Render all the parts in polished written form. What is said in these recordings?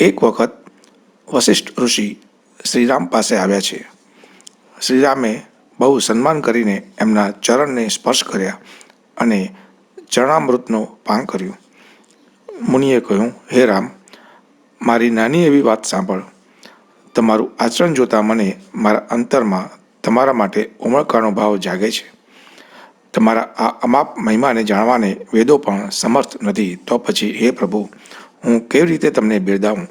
એક વખત વશિષ્ઠ ઋષિ શ્રીરામ પાસે આવ્યા છે. શ્રીરામે બહુ સન્માન કરીને એમના ચરણને સ્પર્શ કર્યા અને ચરણામૃતનું પાન કર્યું. મુનિએ કહ્યું, હે રામ, મારી નાની એવી વાત સાંભળ. તમારું આચરણ જોતાં મને મારા અંતરમાં તમારા માટે ઉમળકાનો ભાવ જાગે છે. તમારા આ અમાપ મહિમાને જાણવાને વેદો પણ સમર્થ નથી. તો પછી હે પ્રભુ, હું કેવી રીતે તમને બિરદાવું?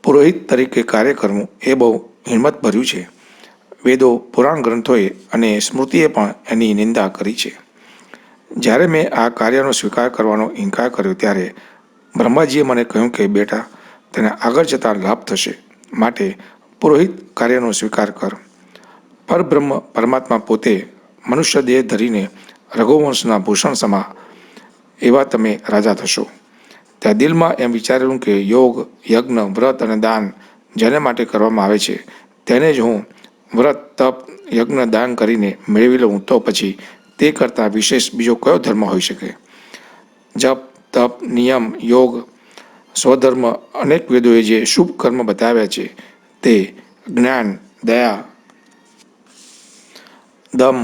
પુરોહિત તરીકે કાર્ય કરવું એ બહુ હિંમતભર્યું છે. વેદો, પુરાણ ગ્રંથોએ અને સ્મૃતિએ પણ એની નિંદા કરી છે. જ્યારે મેં આ કાર્યનો સ્વીકાર કરવાનો ઇનકાર કર્યો ત્યારે બ્રહ્માજીએ મને કહ્યું કે બેટા, તેને આગળ જતાં લાભ થશે, માટે પુરોહિત કાર્યનો સ્વીકાર કર. પરબ્રહ્મ પરમાત્મા પોતે મનુષ્ય દેહ ધરીને રઘુવંશના ભૂષણ સમા એવા તમે રાજા થશો. ત્યાં દિલમાં એમ વિચારેલું કે યોગ, યજ્ઞ, વ્રત અને દાન જેને માટે કરવામાં આવે છે તેને જ હું વ્રત, તપ, યજ્ઞ, દાન કરીને મેળવી લઉં તો પછી તે કરતાં વિશેષ બીજો કયો ધર્મ હોઈ શકે? જપ, તપ, નિયમ, યોગ, સ્વધર્મ અનેક વેદોએ જે શુભ કર્મ બતાવ્યા છે તે જ્ઞાન, દયા, દમ,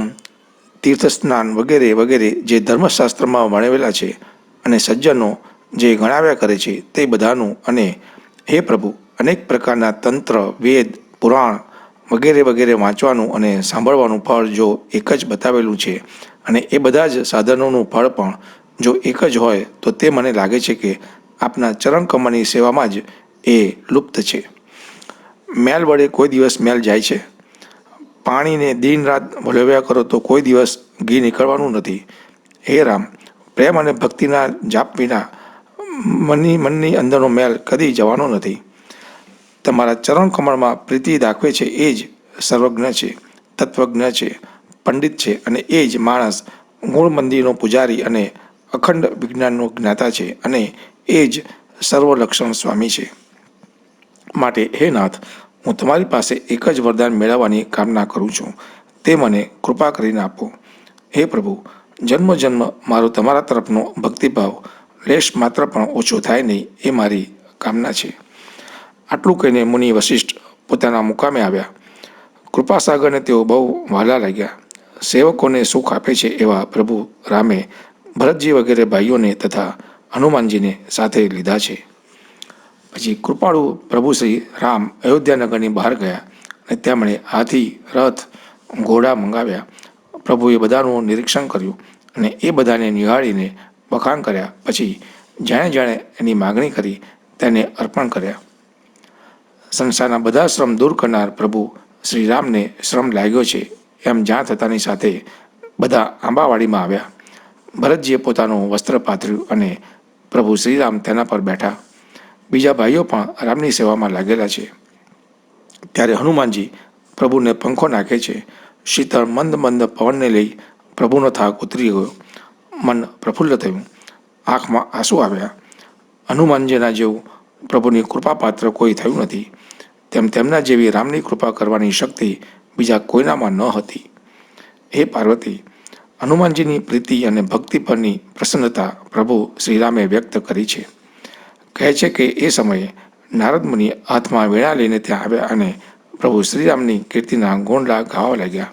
તીર્થસ્નાન વગેરે વગેરે જે ધર્મશાસ્ત્રમાં વર્ણવેલા છે અને સજ્જનો જે ગણાવ્યા કરે છે તે બધાનું અને હે પ્રભુ, અનેક પ્રકારના તંત્ર, વેદ, પુરાણ વગેરે વગેરે વાંચવાનું અને સાંભળવાનું ફળ જો એક જ બતાવેલું છે અને એ બધા જ સાધનોનું ફળ પણ જો એક જ હોય તો તે મને લાગે છે કે આપના ચરણકમળની સેવામાં જ એ લુપ્ત છે. મેલ વડે કોઈ દિવસ મેલ જાય છે? પાણીને દિન રાત વલોવ્યા કરો તો કોઈ દિવસ ઘી નીકળવાનું નથી. હે રામ, પ્રેમ અને ભક્તિના જાપ વિના મનની અંદરનો મેલ કદી જવાનો નથી. તમારા ચરણ કમળમાં પ્રીતિ દાખવે છે એ જ સર્વજ્ઞ છે, તત્વજ્ઞ છે, પંડિત છે અને એ જ માણસ ગુણમંદિરનો પૂજારી અને અખંડ વિજ્ઞાનનો જ્ઞાતા છે અને એ જ સર્વલક્ષણ સ્વામી છે. માટે હે નાથ, હું તમારી પાસે એક જ વરદાન મેળવવાની કામના કરું છું. તે મને કૃપા કરીને આપો. હે પ્રભુ, જન્મ જન્મ મારો તમારા તરફનો ભક્તિભાવ લેશ માત્ર પણ ઓછો થાય નહીં એ મારી કામના છે. આટલું કહીને મુનિ વશિષ્ઠ પોતાના મુકામે આવ્યા. કૃપાસાગરને તેઓ બહુ વહાલા લાગ્યા. સેવકોને સુખ આપે છે એવા પ્રભુ રામે ભરતજી વગેરે ભાઈઓને તથા હનુમાનજીને સાથે લીધા છે. પછી કૃપાળુ પ્રભુ શ્રી રામ અયોધ્યાનગરની બહાર ગયા અને તેમણે હાથી, રથ, ઘોડા મંગાવ્યા. પ્રભુએ બધાનું નિરીક્ષણ કર્યું અને એ બધાને નિહાળીને વખાણ કર્યા. પછી જેણે જેણે એની માગણી કરી તેને અર્પણ કર્યા. સંસારના બધા શ્રમ દૂર કરનાર પ્રભુ શ્રીરામને શ્રમ લાગ્યો છે એમ જાણ થતાની સાથે બધા આંબાવાડીમાં આવ્યા. ભરતજીએ પોતાનું વસ્ત્ર પાથર્યું અને પ્રભુ શ્રીરામ તેના પર બેઠા. બીજા ભાઈઓ પણ રામની સેવામાં લાગેલા છે. ત્યારે હનુમાનજી પ્રભુને પંખો નાખે છે. શીતળ મંદ મંદ પવનને લઈ પ્રભુનો થાક ઉતરી ગયો. મન પ્રફુલ્લ થયું. આંખમાં આંસુ આવ્યા. હનુમાનજીના જેવું પ્રભુની કૃપાપાત્ર કોઈ થયું નથી. તેમ તેમના જેવી રામની કૃપા કરવાની શક્તિ બીજા કોઈનામાં ન હતી. હે પાર્વતી, હનુમાનજીની પ્રીતિ અને ભક્તિ પરની પ્રસન્નતા પ્રભુ શ્રીરામે વ્યક્ત કરી છે. કહે છે કે એ સમયે નારદ મુનિ હાથમાં વીણા લઈને ત્યાં આવ્યા અને પ્રભુ શ્રીરામની કીર્તિના ગુણલા ગાવા લાગ્યા.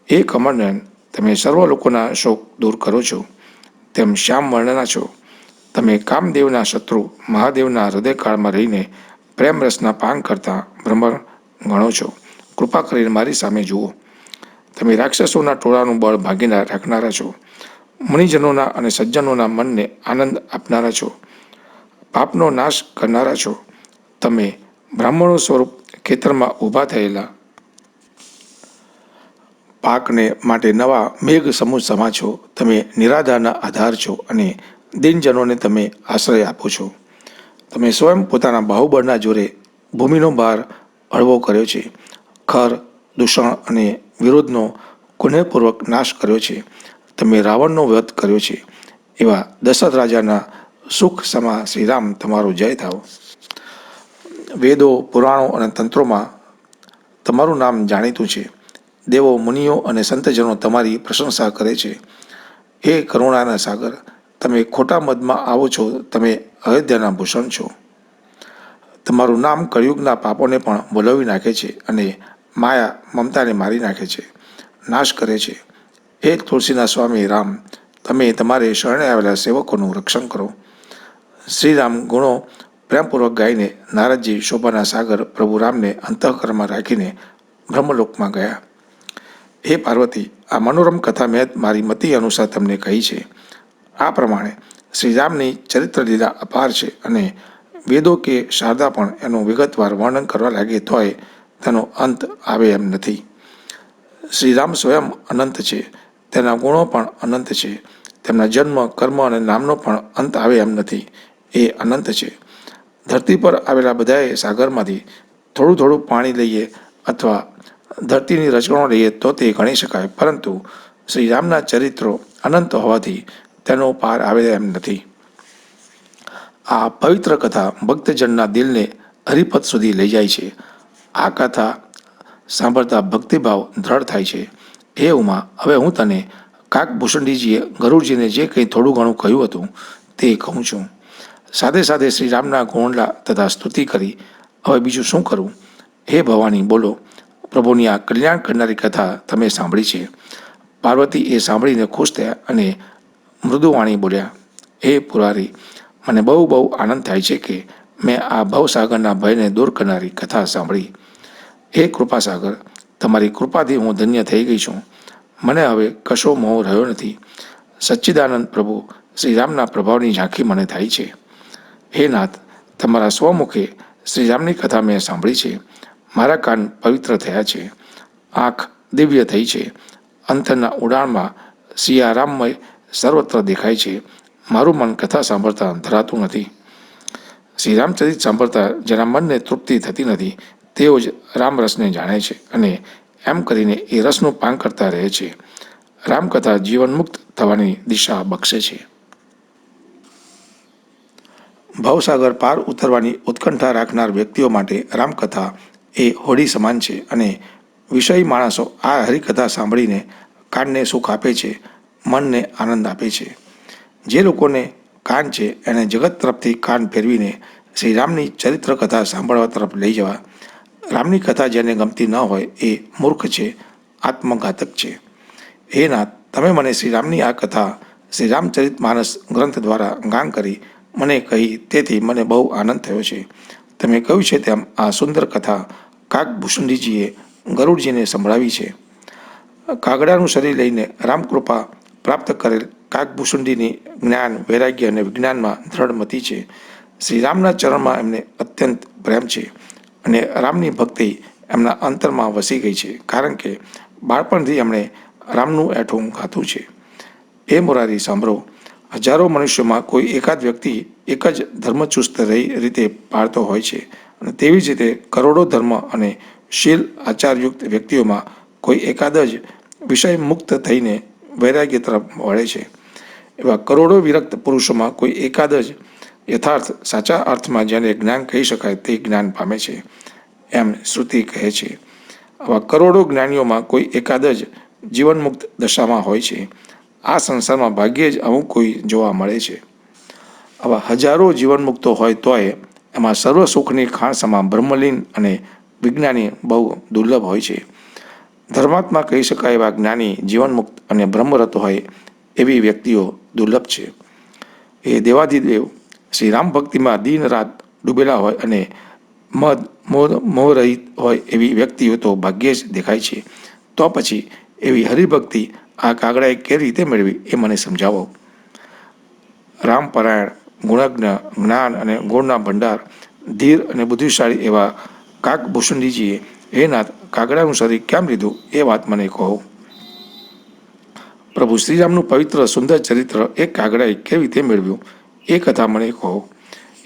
હે કમળનયન, તમે સર્વ લોકોના શોક દૂર કરો છો તેમ શ્યામ વર્ણના છો. તમે કામદેવના શત્રુ મહાદેવના હૃદયકાળમાં રહીને પ્રેમ રસના પાન કરતા ભ્રમર ગણો છો. કૃપા કરીને મારી સામે જુઓ. તમે રાક્ષસોના ટોળાનું બળ ભાગી રાખનારા છો. મુનિજનોના અને સજ્જનોના મનને આનંદ આપનારા છો. પાપનો નાશ કરનારા છો. તમે બ્રાહ્મણો સ્વરૂપ ખેતરમાં ઊભા થયેલા પાકને માટે નવા મેઘ સમૂહ સમા છો. તમે નિરાધારના આધાર છો અને દિનજનોને તમે આશ્રય આપો છો. તમે સ્વયં પોતાના બાહુબળના જોરે ભૂમિનો ભાર હળવો કર્યો છે. ખર, દૂષણ અને વિરોધનો કુનેહપૂર્વક નાશ કર્યો છે. તમે રાવણનો વધ કર્યો છે. એવા દશરથ રાજાના સુખ સમા શ્રીરામ તમારો જય થાવ. વેદો, પુરાણો અને તંત્રોમાં તમારું નામ જાણીતું છે. દેવો, મુનિઓ અને સંતજનો તમારી પ્રશંસા કરે છે. હે કરુણાના સાગર, તમે ખોટા મદમાં આવો છો. તમે અયોધ્યાના ભૂષણ છો. તમારું નામ કળિયુગના પાપોને પણ બોલાવી નાખે છે અને માયા મમતાને મારી નાખે છે, નાશ કરે છે. હે તુલસીના સ્વામી રામ, તમે તમારે શરણે આવેલા સેવકોનું રક્ષણ કરો. શ્રીરામ ગુણો પ્રેમપૂર્વક ગાઈને નારદજી શોભાના સાગર પ્રભુ રામને અંતઃકરણમાં રાખીને બ્રહ્મલોકમાં ગયા. હે પાર્વતી, આ મનોરમ કથા મેં મારી મતિ અનુસાર તમને કહી છે. આ પ્રમાણે શ્રીરામની ચરિત્ર લીલા અપાર છે અને વેદો કે શારદા પણ એનું વિગતવાર વર્ણન કરવા લાગે તોય તેનો અંત આવે એમ નથી. શ્રીરામ સ્વયં અનંત છે, તેના ગુણો પણ અનંત છે, તેમના જન્મ, કર્મ અને નામનો પણ અંત આવે એમ નથી. એ અનંત છે. ધરતી પર આવેલા બધાએ સાગરમાંથી થોડું થોડું પાણી લઈએ અથવા ધરતીની રચકણો લઈએ તો તે ગણી શકાય, પરંતુ શ્રીરામના ચરિત્રો અનંત હોવાથી તેનો પાર આવે એમ નથી. આ પવિત્ર કથા ભક્તજનના દિલને હરિપદ સુધી લઈ જાય છે. આ કથા સાંભળતા ભક્તિભાવ દ્રઢ થાય છે. હે ઉમા, હવે હું તને કાકભૂષણજીએ ગરુડજીને જે કંઈ થોડું ઘણું કહ્યું હતું તે કહું છું. સાથે સાથે શ્રીરામના ગુણલા તથા સ્તુતિ કરી હવે બીજું શું કરું? હે ભવાની, બોલો. પ્રભુની આ કલ્યાણ કરનારી કથા તમે સાંભળી છે. પાર્વતી એ સાંભળીને ખુશ થયા અને મૃદુવાણી બોલ્યા, હે પુરારી, મને બહુ બહુ આનંદ થાય છે કે મેં આ ભવસાગરના ભયને દૂર કરનારી કથા સાંભળી. હે કૃપાસાગર, તમારી કૃપાથી હું ધન્ય થઈ ગઈ છું. મને હવે કશો મોહ રહ્યો નથી. સચ્ચિદાનંદ પ્રભુ શ્રીરામના પ્રભાવની ઝાંખી મને થાય છે. હે નાથ, તમારા સ્વમુખે શ્રીરામની કથા મેં સાંભળી છે. મારા કાન પવિત્ર થયા છે, આંખ દિવ્ય થઈ છે, અંતરના ઉડાણમાં સિયારામમય સર્વત્ર દેખાય છે. મારું મન કથા સાંભળતા ધરાતું નથી. શ્રીરામચરિત સાંભળતા જેના મનને તૃપ્તિ થતી નથી તેઓ જ રામરસને જાણે છે અને એમ કરીને એ રસનું પાન કરતા રહે છે. રામકથા જીવનમુક્ત થવાની દિશા બક્ષે છે. ભવસાગર પાર ઉતરવાની ઉત્કંઠા રાખનાર વ્યક્તિઓ માટે રામકથા એ હોડી સમાન છે અને વિષયી માણસો આ હરિકથા સાંભળીને કાનને સુખ આપે છે, મનને આનંદ આપે છે. જે લોકોને કાન છે એને જગત તરફથી કાન ફેરવીને શ્રીરામની ચરિત્ર કથા સાંભળવા તરફ લઈ જવા. રામની કથા જેને ગમતી ન હોય એ મૂર્ખ છે, આત્મઘાતક છે. હે નાથ, તમે મને શ્રીરામની આ કથા શ્રીરામચરિત માનસ ગ્રંથ દ્વારા ગાન કરી મને કહી તેથી મને બહુ આનંદ થયો છે. તમે કહ્યું છે તેમ આ સુંદર કથા કાકભૂષણજીએ ગરુડજીને સંભળાવી છે. કાગડાનું શરીર લઈને રામકૃપા પ્રાપ્ત કરેલ કાકભૂષણજીની જ્ઞાન, વૈરાગ્ય અને વિજ્ઞાનમાં દ્રઢ મતિ છે. શ્રીરામના ચરણમાં એમને અત્યંત પ્રેમ છે અને રામની ભક્તિ એમના અંતરમાં વસી ગઈ છે, કારણ કે બાળપણથી એમણે રામનું એઠું ગાતું છે. એ મોરારી સાંભળો, હજારો મનુષ્યોમાં કોઈ એકાદ વ્યક્તિ એક જ ધર્મચુસ્ત રીતે પાળતો હોય છે અને તેવી જ રીતે કરોડો ધર્મ અને શીલ આચારયુક્ત વ્યક્તિઓમાં કોઈ એકાદ જ વિષય મુક્ત થઈને વૈરાગ્ય તરફ વળે છે. એવા કરોડો વિરક્ત પુરુષોમાં કોઈ એકાદ જ યથાર્થ સાચા અર્થમાં જેને જ્ઞાન કહી શકાય તે જ્ઞાન પામે છે, એમ શ્રુતિ કહે છે. આવા કરોડો જ્ઞાનીઓમાં કોઈ એકાદ જ જીવનમુક્ત દશામાં હોય છે. આ સંસારમાં ભાગ્યે જ અમુક કોઈ જોવા મળે છે. આવા હજારો જીવનમુક્તો હોય તોય એમાં સર્વ સુખની ખાણસામાં બ્રહ્મલીન અને વિજ્ઞાની બહુ દુર્લભ હોય છે. ધર્માત્મા કહી શકાય એવા જ્ઞાની જીવનમુક્ત અને બ્રહ્મરત હોય એવી વ્યક્તિઓ દુર્લભ છે. એ દેવાધિદેવ શ્રીરામ ભક્તિમાં દિન રાત ડૂબેલા હોય અને મોહરહિત હોય એવી વ્યક્તિઓ તો ભાગ્યે જ દેખાય છે. તો પછી એવી હરિભક્તિ આ કાગડાએ કેવી રીતે મેળવી એ મને સમજાવો. રામપરાયણ, ગુણજ્ઞ, જ્ઞાન અને ગુણના ભંડાર, ધીર અને બુદ્ધિશાળી એવા કાકભૂષણજીએ હે નાથ કાગડાનું શરીર કેમ લીધું એ વાત મને કહો. પ્રભુ શ્રીરામનું પવિત્ર સુંદર ચરિત્ર એક કાગડાએ કેવી રીતે મેળવ્યું એ કથા મને કહો.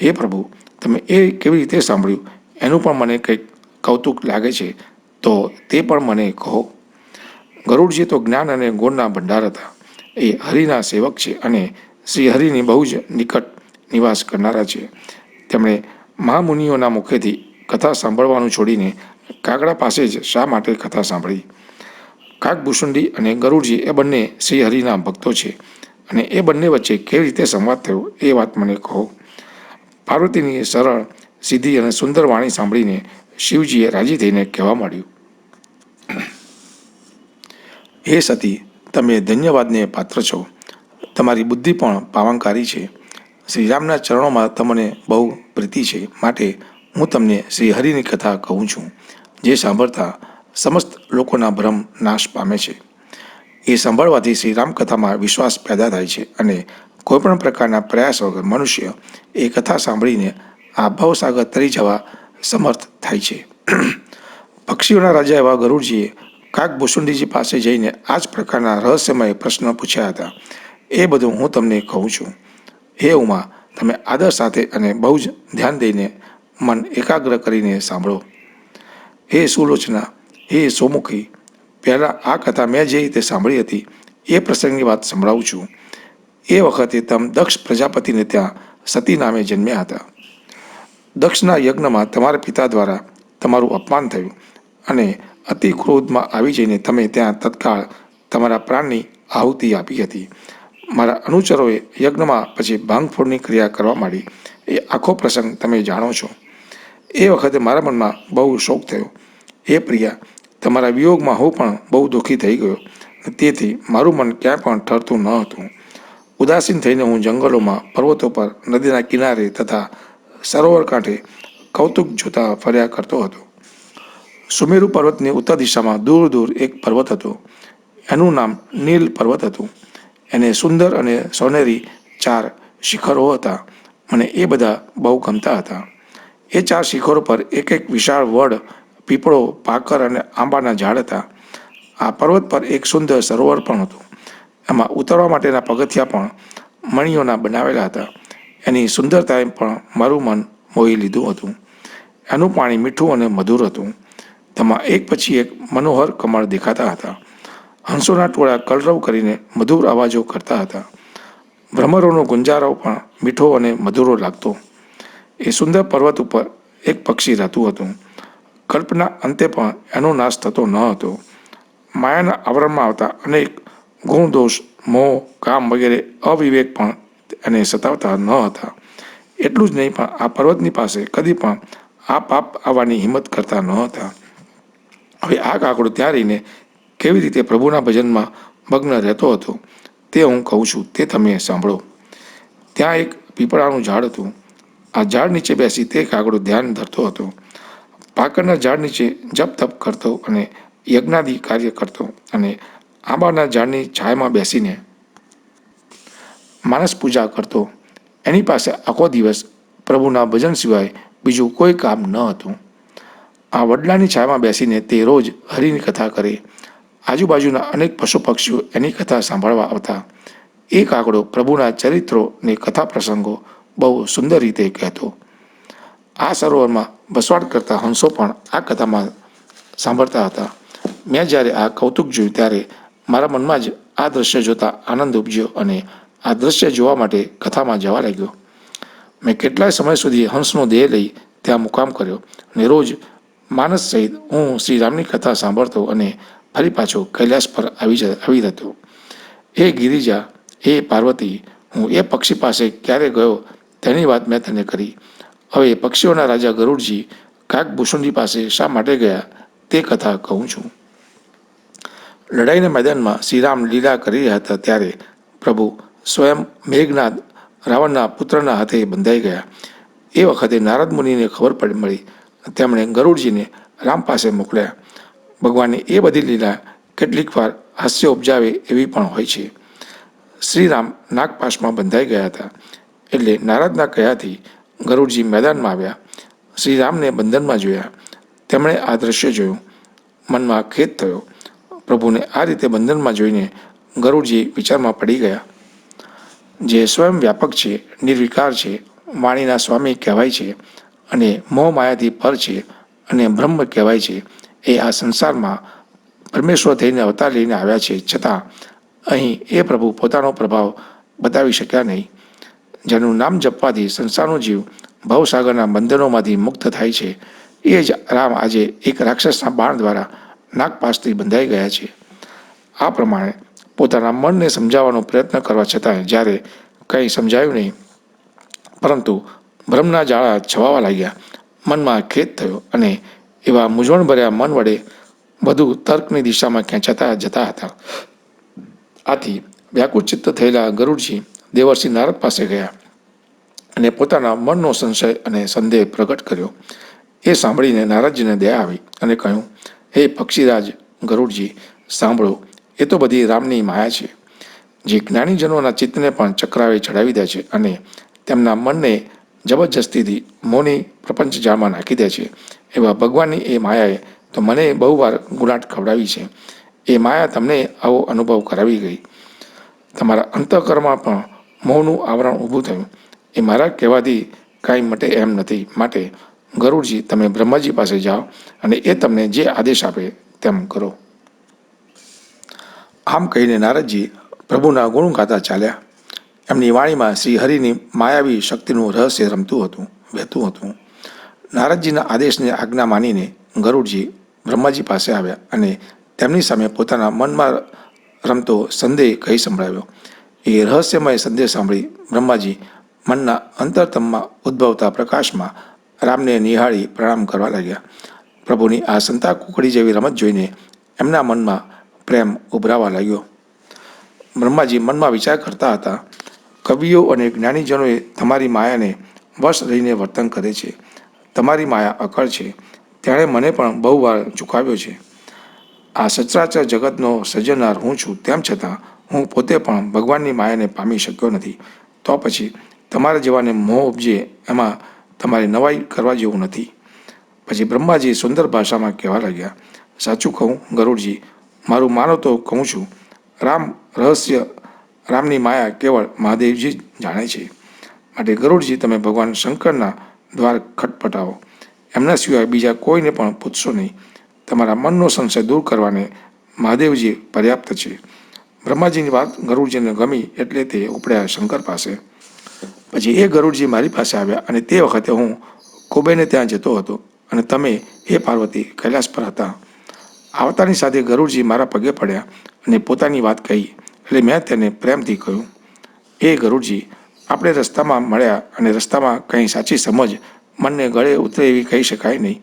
હે પ્રભુ, તમે એ કેવી રીતે સાંભળ્યું એનું પણ મને કંઈક કૌતુક લાગે છે, તો તે પણ મને કહો. ગરુડજી તો જ્ઞાન અને ગુણના ભંડાર હતા. એ હરિના સેવક છે અને શ્રી હરિની બહુ જ નિકટ નિવાસ કરનારા છે. તેમણે મહામુનિઓના મુખેથી કથા સાંભળવાનું છોડીને કાગડા પાસે જ શા માટે કથા સાંભળી? કાકભૂષણજી અને ગરુડજી એ બંને શ્રી હરિના ભક્તો છે અને એ બંને વચ્ચે કેવી રીતે સંવાદ થયો એ વાત મને કહો. પાર્વતીની સરળ સીધી અને સુંદર વાણી સાંભળીને શિવજીએ રાજી થઈને કહેવા માંડ્યું, હે સતી, તમે ધન્યવાદને પાત્ર છો. તમારી બુદ્ધિ પણ પાવનકારી છે. શ્રીરામના ચરણોમાં તમને બહુ પ્રીતિ છે, માટે હું તમને શ્રીહરિની કથા કહું છું, જે સાંભળતા સમસ્ત લોકોના ભ્રમ નાશ પામે છે. એ સાંભળવાથી શ્રીરામ કથામાં વિશ્વાસ પેદા થાય છે અને કોઈપણ પ્રકારના પ્રયાસ વગર મનુષ્ય એ કથા સાંભળીને આ ભવસાગર તરી જવા સમર્થ થાય છે. પક્ષીઓના રાજા એવા ગરુડજીએ કાગભૂષુંડીજી પાસે જઈને આ જ પ્રકારના રહસ્યમય પ્રશ્ન પૂછ્યા હતા. એ બધું હું તમને કહું છું. હે ઉમા, તમે આદર સાથે અને બહુ જ ધ્યાન દઈને મન એકાગ્ર કરીને સાંભળો. હે સુલોચના, હે સોમુખી, પહેલાં આ કથા મેં જે રીતે સાંભળી હતી એ પ્રસંગની વાત સંભળાવું છું. એ વખતે તમે દક્ષ પ્રજાપતિને ત્યાં સતી નામે જન્મ્યા હતા. દક્ષના યજ્ઞમાં તમારા પિતા દ્વારા તમારું અપમાન થયું અને અતિ ક્રોધમાં આવી જઈને તમે ત્યાં તત્કાળ તમારા પ્રાણની આહુતિ આપી હતી. મારા અનુચરોએ યજ્ઞમાં પછી ભાંગફોડની ક્રિયા કરવા માંડી. એ આખો પ્રસંગ તમે જાણો છો. એ વખતે મારા મનમાં બહુ શોક થયો. હે પ્રિયા, તમારા વિયોગમાં હું પણ બહુ દુઃખી થઈ ગયો. તેથી મારું મન ક્યાંય પણ ઠરતું ન હતું. ઉદાસીન થઈને હું જંગલોમાં, પર્વતો પર, નદીના કિનારે તથા સરોવર કાંઠે કૌતુક જોતા ફર્યા કરતો હતો. સુમેરુ પર્વતની ઉત્તર દિશામાં દૂર દૂર એક પર્વત હતો. એનું નામ નીલ પર્વત હતું. એને સુંદર અને સોનેરી 4 શિખરો હતા. મને એ બધા બહુ ગમતા હતા. એ 4 શિખરો પર એક એક વિશાળ વડ, પીપળો, પાકર અને આંબાના ઝાડ હતા. આ પર્વત પર એક સુંદર સરોવર પણ હતું. એમાં ઉતરવા માટેના પગથિયા પણ મણીઓના બનાવેલા હતા. એની સુંદરતાએ પણ મારું મન મોહી લીધું હતું. એનું પાણી મીઠું અને મધુર હતું. તેમાં એક પછી એક મનોહર કમળ દેખાતા હતા. હંસોના ટોળા કલરવ કરીને મધુર અવાજો કરતા હતા. ભ્રમરોનો ગુંજારો પણ મીઠો અને મધુરો લાગતો. એ સુંદર પર્વત ઉપર એક પક્ષી રહેતું હતું. કલ્પના અંતે પણ એનો નાશ થતો ન હતો. માયાના આવરણમાં આવતા અનેક ગુણ દોષ, મોહ, કામ વગેરે અવિવેક પણ એને સતાવતા ન હતા. એટલું જ નહીં, પણ આ પર્વતની પાસે કદી પણ આ પાપ આવવાની હિંમત કરતા ન હતા. હવે આ કાગડો ત્યાં રહીને કેવી રીતે પ્રભુના ભજનમાં મગ્ન રહેતો હતો તે હું કહું છું, તે તમે સાંભળો. ત્યાં એક પીપળાનું ઝાડ હતું. આ ઝાડ નીચે બેસી તે કાગડો ધ્યાન ધરતો હતો. પાકરના ઝાડ નીચે જપ તપ કરતો અને યજ્ઞાદિ કાર્ય કરતો અને આંબાના ઝાડની છાયામાં બેસીને માનસ પૂજા કરતો. એની પાસે આખો દિવસ પ્રભુના ભજન સિવાય બીજું કોઈ કામ ન હતું. આ વડલાની છાયામાં બેસીને તે રોજ હરિની કથા કરે. આજુબાજુના અનેક પશુ પક્ષીઓ એની કથા સાંભળવા આવતા. એ કાગડો પ્રભુના ચરિત્રો ને કથા પ્રસંગો બહુ સુંદર રીતે કહેતો. આ સરોવરમાં વસવાટ કરતા હંસો પણ આ કથામાં સાંભળતા હતા. મેં જ્યારે આ કૌતુક જોયું ત્યારે મારા મનમાં જ આ દ્રશ્ય જોતા આનંદ ઉપજ્યો અને આ દ્રશ્ય જોવા માટે કથામાં જવા લાગ્યો. મેં કેટલાય સમય સુધી હંસનો દેહ લઈ ત્યાં મુકામ કર્યો અને રોજ માનસ સહિત હું શ્રીરામની કથા સાંભળતો અને ફરી પાછો કૈલાસ પર આવી જતો. એ ગિરિજા, એ પાર્વતી, હું એ પક્ષી પાસે ક્યારે ગયો તેની વાત મેં તને કરી. હવે પક્ષીઓના રાજા ગરુડજી કાગભૂષુંડી પાસે શા માટે ગયા તે કથા કહું છું. લડાઈના મેદાનમાં શ્રીરામ લીલા કરી રહ્યા હતા ત્યારે પ્રભુ સ્વયં મેઘનાદ રાવણના પુત્રના હાથે બંધાઈ ગયા. એ વખતે નારદ મુનિને ખબર મળી. તેમણે ગરુડજીને રામ પાસે મોકલ્યા. ભગવાનની એ બધી લીલા કેટલીક વાર હાસ્ય ઉપજાવે એવી પણ હોય છે. શ્રીરામ નાગપાશમાં બંધાઈ ગયા હતા. એટલે નારદના કહેવાથી ગરુડજી મેદાનમાં આવ્યા. શ્રીરામને બંધનમાં જોયા. તેમણે આ દ્રશ્ય જોયું. મનમાં ખેદ થયો. પ્રભુને આ રીતે બંધનમાં જોઈને ગરુડજી વિચારમાં પડી ગયા. જે સ્વયં વ્યાપક છે, નિર્વિકાર છે, વાણીના સ્વામી કહેવાય છે અને મોહ માયાથી પર છે અને બ્રહ્મ કહેવાય છે, એ આ સંસારમાં પરમેશ્વર થઈને અવતાર લઈને આવ્યા છે, છતાં અહીં એ પ્રભુ પોતાનો પ્રભાવ બતાવી શક્યા નહીં. જેનું નામ જપવાથી સંસારનો જીવ ભવસાગરના બંધનોમાંથી મુક્ત થાય છે, એ જ રામ આજે એક રાક્ષસના બાણ દ્વારા નાગપાશથી બંધાઈ ગયા છે. આ પ્રમાણે પોતાના મનને સમજાવવાનો પ્રયત્ન કરવા છતાં જ્યારે કંઈ સમજાયું નહીં, પરંતુ ભ્રમના જાળા છવાવા લાગ્યા મનમાં ખેદ થયો અને એવા મૂંઝવણભર્યા મન વડે બધું તર્કની દિશામાં ખેંચાતા જતા હતા. આથી વ્યાકુળ ચિત્ત થયેલા ગરુડજી દેવર્ષિ નારદ પાસે ગયા અને પોતાના મનનો સંશય અને સંદેહ પ્રગટ કર્યો. એ સાંભળીને નારદજીને દયા આવી અને કહ્યું, હે પક્ષીરાજ ગરુડજી, સાંભળો, એ તો બધી રામની માયા છે, જે જ્ઞાનીજનોના ચિત્તને પણ ચક્રાવે ચડાવી દે છે અને તેમના મનને જબરજસ્તીથી મોની પ્રપંચ જાળમાં નાખી દે છે. એવા ભગવાનની એ માયાએ તો મને બહુ વાર ગુલાટ ખવડાવી છે. એ માયા તમને આવો અનુભવ કરાવી ગઈ. તમારા અંતઃકરમાં પણ મોહનું આવરણ ઊભું થયું. એ મારા કહેવાથી કાંઈ મટે એમ નથી. માટે ગરુડજી, તમે બ્રહ્માજી પાસે જાઓ અને એ તમને જે આદેશ આપે તેમ કરો. આમ કહીને નારદજી પ્રભુના ગુણ ગાતા ચાલ્યા. એમની વાણીમાં શ્રી હરિની માયાવી શક્તિનું રહસ્ય રમતું હતું, વહેતું હતું. નારદજીના આદેશને આજ્ઞા માનીને ગરુડજી બ્રહ્માજી પાસે આવ્યા અને તેમની સામે પોતાના મનમાં રમતો સંદેહ કહી સંભળાવ્યો. એ રહસ્યમય સંદેહ સાંભળી બ્રહ્માજી મનના અંતરતમમાં ઉદ્ભવતા પ્રકાશમાં રામને નિહાળી પ્રણામ કરવા લાગ્યા. પ્રભુની આ સંતા કુકડી જેવી રમત જોઈને એમના મનમાં પ્રેમ ઉભરાવા લાગ્યો. બ્રહ્માજી મનમાં વિચાર કરતા હતા, કવિઓ અને જ્ઞાનીજનોએ તમારી માયાને વશ રહીને વર્તન કરે છે. તમારી માયા અકળ છે, તેણે મને પણ બહુ વાર ઝુકાવ્યો છે. આ સચરાચર જગતનો સર્જનાર હું છું, તેમ છતાં હું પોતે પણ ભગવાનની માયાને પામી શક્યો નથી. તો પછી તમારા જેવાને મોહ ઉપજે એમાં તમારે નવાઈ કરવા જેવું નથી. પછી બ્રહ્માજી સુંદર ભાષામાં કહેવા લાગ્યા, સાચું કહું ગરુડજી, મારું માનો તો કહું છું, રામની માયા કેવળ મહાદેવજી જ જાણે છે. માટે ગરુડજી, તમે ભગવાન શંકરના દ્વાર ખટપટાવો. એમના સિવાય બીજા કોઈને પણ પૂછશો નહીં. તમારા મનનો સંશય દૂર કરવાને મહાદેવજી પર્યાપ્ત છે. બ્રહ્માજીની વાત ગરુડજીને ગમી એટલે તે ઉપડ્યા શંકર પાસે. પછી એ ગરુડજી મારી પાસે આવ્યા અને તે વખતે હું કુબેરને ત્યાં જતો હતો અને તમે, હે પાર્વતી, કૈલાસ પર હતા. આવતાની સાથે ગરુડજી મારા પગે પડ્યા અને પોતાની વાત કહી એટલે મેં તેને પ્રેમથી કહ્યું, એ ગરુડજી, આપણે રસ્તામાં મળ્યા અને રસ્તામાં કંઈ સાચી સમજ મનને ગળે ઉતરે એવી કહી શકાય નહીં.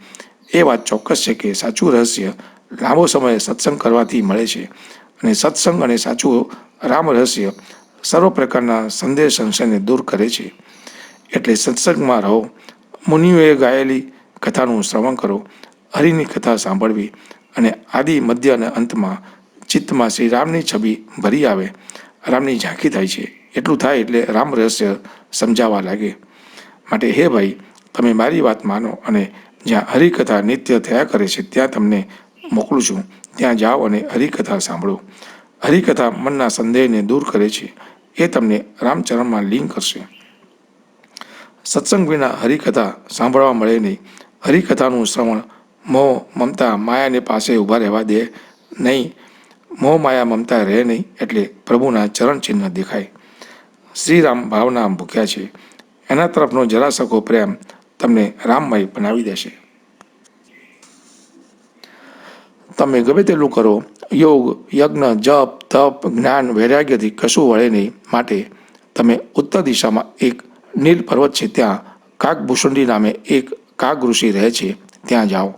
એ વાત ચોક્કસ છે કે સાચું રહસ્ય લાંબો સમય સત્સંગ કરવાથી મળે છે અને સત્સંગ અને સાચું રામ રહસ્ય સર્વ પ્રકારના સંદેહ સંશયને દૂર કરે છે. એટલે સત્સંગમાં રહો, મુનિઓએ ગાયેલી કથાનું શ્રવણ કરો, હરિની કથા સાંભળવી અને આદિ મધ્ય અને અંતમાં ચિત્તમાં શ્રી રામની છબી ભરી આવે, રામની ઝાંખી થાય છે. એટલું થાય એટલે રામ રહસ્ય સમજાવવા લાગે. માટે હે ભાઈ, તમે મારી વાત માનો અને જ્યાં હરિકથા નિત્ય થયા કરે છે ત્યાં તમને મોકલું છું. ત્યાં જાઓ અને હરિકથા સાંભળો. હરિકથા મનના સંદેહને દૂર કરે છે. એ તમને રામચરણમાં લીન કરશે. સત્સંગ વિના હરિકથા સાંભળવા મળે નહીં. હરિકથાનું શ્રવણ મોહ, મમતા, માયાને પાસે ઊભા રહેવા દે નહીં. મોહ, માયા, મમતા રહે નહીં એટલે પ્રભુના ચરણ ચિહ્ન દેખાય. શ્રીરામ ભાવના ભૂખ્યા છે. એના તરફનો જરા સખો પ્રેમ તમને રામમય બનાવી દેશે. તમે ગમે તેટલું કરો, યોગ, યજ્ઞ, જપ, તપ, જ્ઞાન, વૈરાગ્યથી કશું વળે નહીં. માટે તમે ઉત્તર દિશામાં એક નીલ પર્વત છે, ત્યાં કાગભૂષુંડી નામે એક કાગ ઋષિ રહે છે, ત્યાં જાઓ.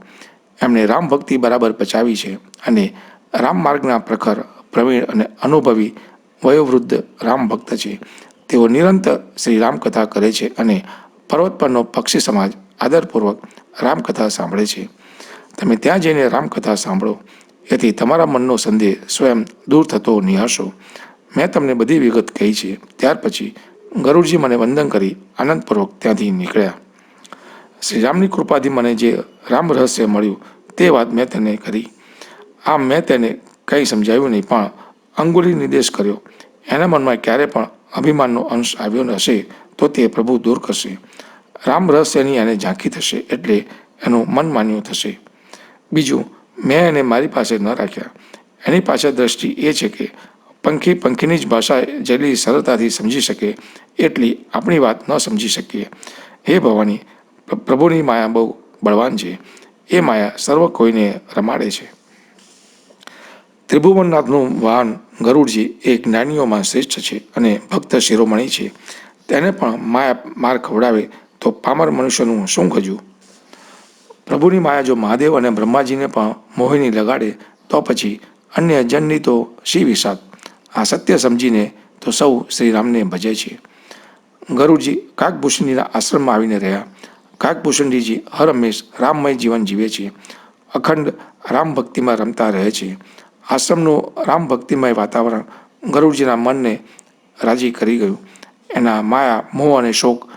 એમણે રામ ભક્તિ બરાબર પચાવી છે અને રામ માર્ગના પ્રખર, પ્રવીણ અને અનુભવી વયોવૃદ્ધ રામ ભક્ત છે. તેઓ નિરંતર શ્રી રામકથા કરે છે અને પર્વત પરનો પક્ષી સમાજ આદરપૂર્વક રામકથા સાંભળે છે. તમે ત્યાં જઈને રામકથા સાંભળો. એથી તમારા મનનો સંદેહ સ્વયં દૂર થતો નિહાળશો. મેં તમને બધી વિગત કહી છે. ત્યાર પછી ગરુડજી મને વંદન કરી આનંદપૂર્વક ત્યાંથી નીકળ્યા. શ્રી રામની કૃપાથી મને જે રામ રહસ્ય મળ્યું તે વાત મેં તેને કરી. આમ મેં તેને કંઈ સમજાવ્યું નહીં, પણ અંગુલી નિર્દેશ કર્યો. એના મનમાં ક્યારે પણ અભિમાનનો અંશ આવ્યો હશે તો તે પ્રભુ દૂર કરશે. રામ રહસ્યની એને ઝાંખી થશે એટલે એનું મન માન્યું થશે. બીજું, મેં એને મારી પાસે ન રાખ્યા. એની પાછળ દ્રષ્ટિ એ છે કે પંખી પંખીની જ ભાષા જેટલી સરળતાથી સમજી શકે એટલી આપણી વાત ન સમજી શકીએ. હે ભવાની, પ્રભુની માયા બહુ બળવાન છે. એ માયા સર્વ કોઈને રમાડે છે. ત્રિભુવનનાથનું વાહન ગરુડજી એ જ્ઞાનીઓમાં શ્રેષ્ઠ છે અને ભક્ત શિરોમણી છે. તેને પણ માયા માર ખવડાવે તો પામર મનુષ્યનું શું ખજું. પ્રભુની માયા જો મહાદેવ અને બ્રહ્માજીને પણ મોહિની લગાડે તો પછી અન્ય જનની તો શી વિષાદ. આ સત્ય સમજીને તો સૌ શ્રીરામને ભજે છે. ગરુડજી કાકભૂષણજીના આશ્રમમાં આવીને રહ્યા. કાકભૂષણજીજી હર હંમેશ રામમય જીવન જીવે છે. અખંડ રામ ભક્તિમાં રમતા રહે છે. આશ્રમનું રામ ભક્તિમય વાતાવરણ ગરુડજીના મનને રાજી કરી ગયું. એના માયા, મોહ અને શોક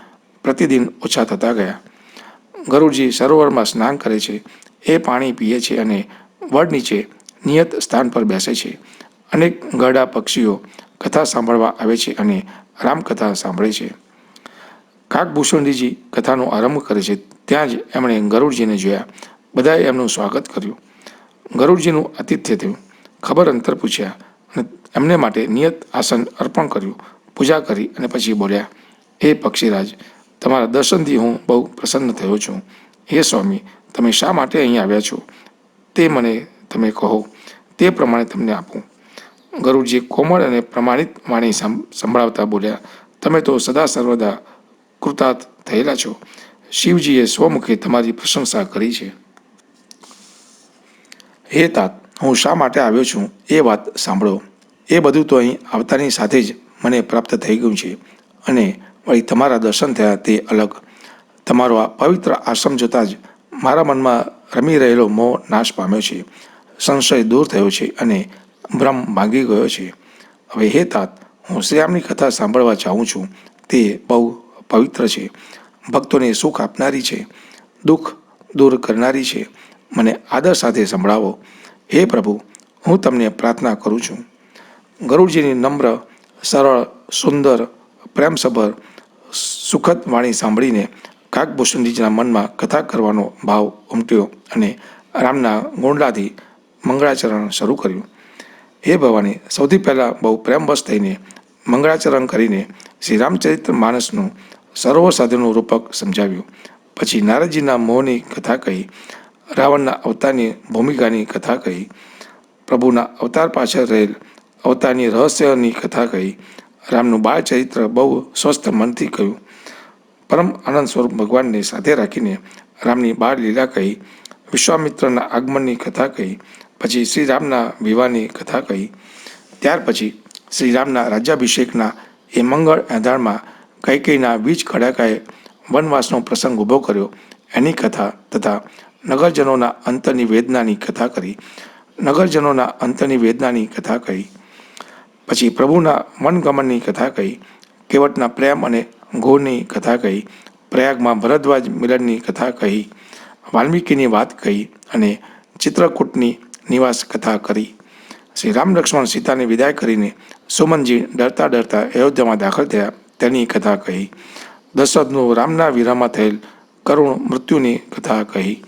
પ્રતિદિન ઓછા થતા ગયા. ગરુડજી સરોવરમાં સ્નાન કરે છે, એ પાણી પીએ છે અને વડ નીચે નિયત સ્થાન પર બેસે છે. અનેક ગરડા પક્ષીઓ કથા સાંભળવા આવે છે અને રામકથા સાંભળે છે. કાકભૂષણજીજી કથાનો આરંભ કરે છે ત્યાં જ એમણે ગરુડજીને જોયા. બધાએ એમનું સ્વાગત કર્યું. ગરુડજીનું આતિથ્ય થયું. ખબર અંતર પૂછ્યા અને એમને માટે નિયત આસન અર્પણ કર્યું. પૂજા કરી અને પછી બોલ્યા, હે પક્ષીરાજ, તમારા દર્શનથી હું બહુ પ્રસન્ન થયો છું. હે સ્વામી, તમે શા માટે અહીં આવ્યા છો તે મને તમે કહો, તે પ્રમાણે તમને આપું. ગરુડજી કોમળ અને પ્રમાણિત વાણી સંભળાવતા બોલ્યા, તમે તો સદા સર્વદા કૃતાર્થ થયેલા છો. શિવજીએ સ્વમુખે તમારી પ્રશંસા કરી છે. હે તાત, હું શા માટે આવ્યો છું એ વાત સાંભળો. એ બધું તો અહીં આવતાની સાથે જ મને પ્રાપ્ત થઈ ગયું છે અને વળી તમારા દર્શન થયા તે અલગ. તમારો આ પવિત્ર આશ્રમ જોતાં જ મારા મનમાં રમી રહેલો મોહ નાશ પામ્યો છે. સંશય દૂર થયો છે અને ભ્રમ ભાંગી ગયો છે. હવે હે તાત, હું શ્રીરામની કથા સાંભળવા ચાહું છું. તે બહુ પવિત્ર છે, ભક્તોને સુખ આપનારી છે, દુઃખ દૂર કરનારી છે. મને આદર સાથે સંભળાવો. હે પ્રભુ, હું તમને પ્રાર્થના કરું છું. ગરુડજીની નમ્ર, સરળ, સુંદર, પ્રેમસભર, સુખદ વાણી સાંભળીને કાકભૂષણજીના મનમાં કથા કરવાનો ભાવ ઉમટ્યો અને રામના ગુણગાથી મંગળાચરણ શરૂ કર્યું. હે ભવાની, સૌથી પહેલાં બહુ પ્રેમવશ થઈને મંગળાચરણ કરીને શ્રી રામચરિત્ર માનસનું સરોવર સાથેનું રૂપક સમજાવ્યું. પછી નારદજીના મોહની કથા કહી, રાવણના અવતારની ભૂમિકાની કથા કહી, પ્રભુના અવતાર પાછળ રહેલ અવતારની રહસ્યની કથા કહી, રામનું બાળચરિત્ર બહુ સ્વસ્થ મનથી કહ્યું, પરમ આનંદ સ્વરૂપ ભગવાનને સાથે રાખીને રામની બાળ લીલા કહી, વિશ્વામિત્રના આગમનની કથા કહી, પછી શ્રીરામના વિવાહની કથા કહી. ત્યાર પછી શ્રીરામના રાજ્યાભિષેકના એ મંગળ એંધાણમાં કૈકેયીના વીજ કડાકાએ વનવાસનો પ્રસંગ ઊભો કર્યો એની કથા તથા નગરજનોના અંતરની વેદનાની કથા કરી. નગરજનોના અંતરની વેદનાની કથા કહી. પછી પ્રભુના વનગમનની કથા કહી, કેવટના પ્રેમ અને ઘોરની કથા કહી, પ્રયાગમાં ભરદ્વાજ મિલનની કથા કહી, વાલ્મીકીની વાત કહી અને ચિત્રકૂટની નિવાસ કથા કરી. શ્રી રામ લક્ષ્મણ સીતાને વિદાય કરીને સુમનજી ડરતા ડરતા અયોધ્યામાં દાખલ થયા તેની કથા કહી. દશરથનું રામના વિરહમાં થયેલ કરુણ મૃત્યુની કથા કહી.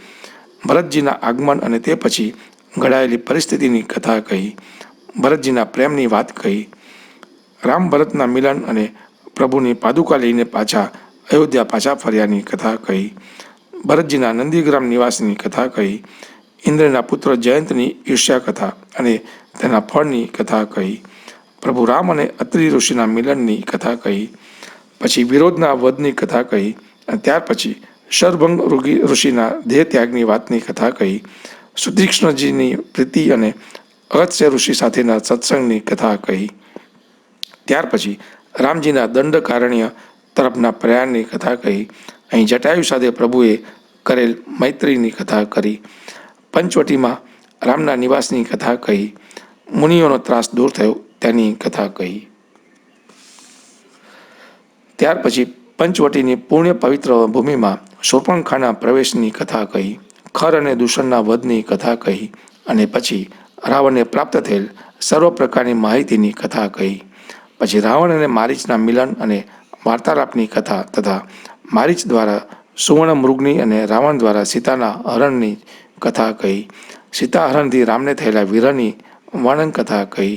ભરતજીના આગમન અને તે પછી ઘડાયેલી પરિસ્થિતિની કથા કહી. ભરતજીના પ્રેમની વાત કહી. રામ ભરતના મિલન અને પ્રભુની પાદુકા લઈને પાછા અયોધ્યા પાછા ફર્યાની કથા કહી. ભરતજીના નંદીગ્રામ નિવાસની કથા કહી. ઇન્દ્રના પુત્ર જયંતની ઈર્ષ્યા કથા અને તેના ફળની કથા કહી. પ્રભુ રામ અને અત્રિ ઋષિના મિલનની કથા કહી. પછી વિરોધના વધની કથા કહી અને ત્યાર પછી શરભંગ ઋષિના દેહ ત્યાગની વાતની કથા કહી. સુતીક્ષ્ણજીની પ્રીતિ અને અગત્ય ઋષિ સાથેના સત્સંગની કથા કહી. ત્યાર પછી રામજીના દંડકારણ્ય તરફના પ્રયાણની કથા કહી. અહીં જટાયુ સાથે પ્રભુએ કરેલ મૈત્રીની કથા કરી. પંચવટીમાં રામના નિવાસની કથા કહી. મુનિઓનો ત્રાસ દૂર થયો તેની કથા કહી. ત્યાર પછી પંચવટીની પુણ્ય પવિત્ર ભૂમિમાં શૂર્પણખાના પ્રવેશની કથા કહી. ખર અને દૂષણના વધની કથા કહી અને પછી રાવણને પ્રાપ્ત થયેલ સર્વ પ્રકારની માહિતીની કથા કહી. પછી રાવણ અને મારીચના મિલન અને વાર્તાલાપની કથા તથા મારીચ દ્વારા સુવર્ણ મૃગની અને રાવણ દ્વારા સીતાના હરણની કથા કહી. સીતા હરણથી રામને થયેલા વિરહની વર્ણન કથા કહી.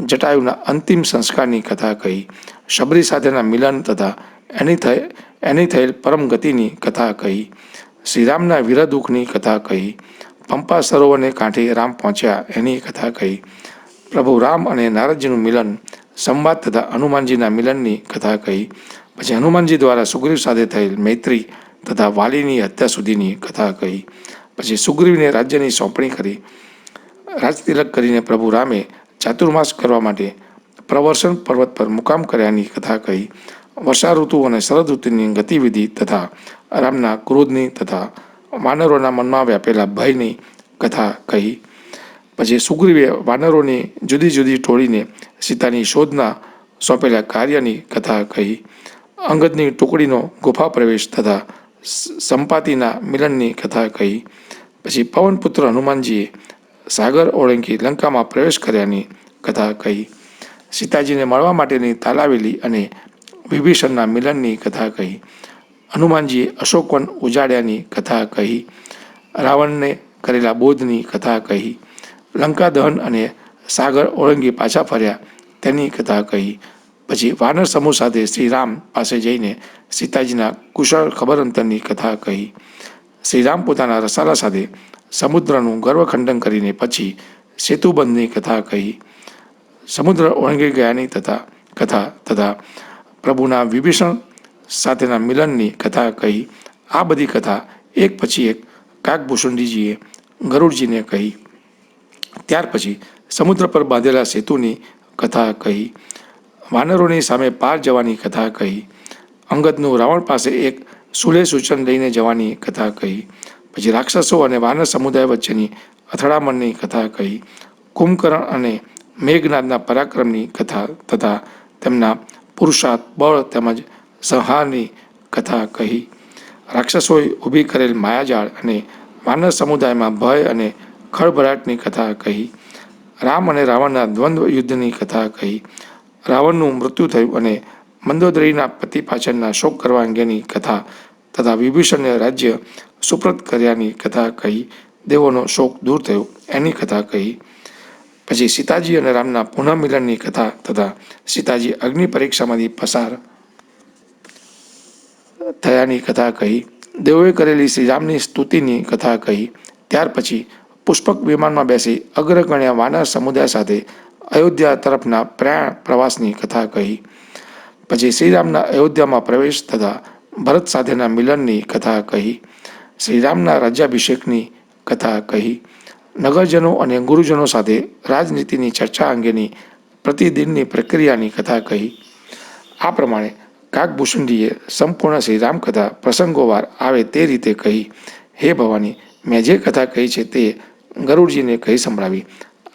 જટાયુના અંતિમ સંસ્કારની કથા કહી. શબરી સાથેના મિલન તથા એની થયેલ પરમ ગતિની કથા કહી. શ્રીરામના વિરહ દુઃખની કથા કહી. પંપા સરોવરને કાંઠે રામ પહોંચ્યા એની કથા કહી. પ્રભુ રામ અને નારદજીનું મિલન, સંવાદ તથા હનુમાનજીના મિલનની કથા કહી. પછી હનુમાનજી દ્વારા સુગ્રીવ સાથે થયેલ મૈત્રી તથા વાલીની હત્યા સુધીની કથા કહી. પછી સુગ્રીવને રાજ્યની સોંપણી કરી. રાજતિલક કરીને પ્રભુ રામે ચાતુર્માસ કરવા માટે પ્રવર્ષણ પર્વત પર મુકામ કર્યાની કથા કહી. વર્ષા ઋતુ અને શરદ ઋતુની ગતિવિધિ તથા રામના ક્રોધની તથા વાનરોના મનમાં વ્યાપેલા ભયની કથા કહી. પછી સુગ્રીવે વાનરોની જુદી જુદી ટોળીને સીતાની શોધના સોંપેલા કાર્યની કથા કહી. અંગદની ટુકડીનો ગુફા પ્રવેશ તથા સંપાતિના મિલનની કથા કહી. પછી પવનપુત્ર હનુમાનજીએ સાગર ઓળંગી લંકામાં પ્રવેશ કર્યાની કથા કહી. સીતાજીને મળવા માટેની તાલાવેલી અને વિભીષણના મિલનની કથા કહી. હનુમાનજીએ અશોકવન ઉજાડ્યાની કથા કહી. રાવણને કરેલા બોધની કથા કહી. લંકા દહન અને સાગર ઓળંગી પાછા ફર્યા તેની કથા કહી. પછી વાનર સમૂહ સાથે શ્રી રામ પાસે જઈને સીતાજીના કુશળ ખબર અંતરની કથા કહી. શ્રીરામ પોતાના રસાલા સાથે સમુદ્રનું ગર્વખંડન કરીને પછી સેતુબંધની કથા કહી. સમુદ્ર ઓળંગી ગયાની કથા તથા પ્રભુના વિભીષણ સાથેના મિલનની કથા કહી. આ બધી કથા એક પછી એક કાગભૂષણજીએ ગરુડજીને કહી. ત્યાર પછી સમુદ્ર પર બાંધેલા સેતુની કથા કહી. વાનરોની સામે પાર જવાની કથા કહી. અંગદનું રાવણ પાસે એક સુલે સૂચન લઈને જવાની કથા કહી. પછી રાક્ષસો અને વાનર સમુદાય વચ્ચેની અથડામણની કથા કહી. કુંભકર્ણ અને મેઘનાદના પરાક્રમની કથા તથા તેમના પુરુષાર્થ બળ તેમજ સંહારની કથા કહી. રાક્ષસોએ ઊભી કરેલ માયાજાળ અને વાનર સમુદાયમાં ભય અને ખળભળાટની કથા કહી. રામ અને રાવણના દ્વંદ્વ યુદ્ધની કથા કહી. રાવણનું મૃત્યુ થયું અને મંદોદરીના પતિ પાછળના શોક કરવા અંગેની કથા તથા વિભીષણને રાજ્ય સુપ્રત કર્યાની કથા કહી. દેવોનો શોક દૂર થયો એની કથા કહી. પછી સીતાજી અને રામના પુનઃમિલનની કથા તથા સીતાજી અગ્નિ પરીક્ષામાંથી પસાર થયાની કથા કહી. દેવોએ કરેલી શ્રીરામની સ્તુતિની કથા કહી. ત્યાર પછી પુષ્પક વિમાનમાં બેસી અગ્રગણ્ય વાનર સમુદાય સાથે અયોધ્યા તરફના પ્રયાણ પ્રવાસની કથા કહી. પછી શ્રીરામના અયોધ્યામાં પ્રવેશ તથા ભરત સાથેના મિલનની કથા કહી. શ્રીરામના રાજ્યાભિષેકની કથા કહી. નગરજનો અને ગુરુજનો સાથે રાજનીતિની ચર્ચા અંગેની પ્રતિદિનની પ્રક્રિયાની કથા કહી. આ પ્રમાણે કાગભૂષણજીએ સંપૂર્ણ શ્રી રામકથા પ્રસંગોવાર આવે તે રીતે કહી. હે ભવાની, મેં જે કથા કહી છે તે ગરુડજીને કહી સંભળાવી.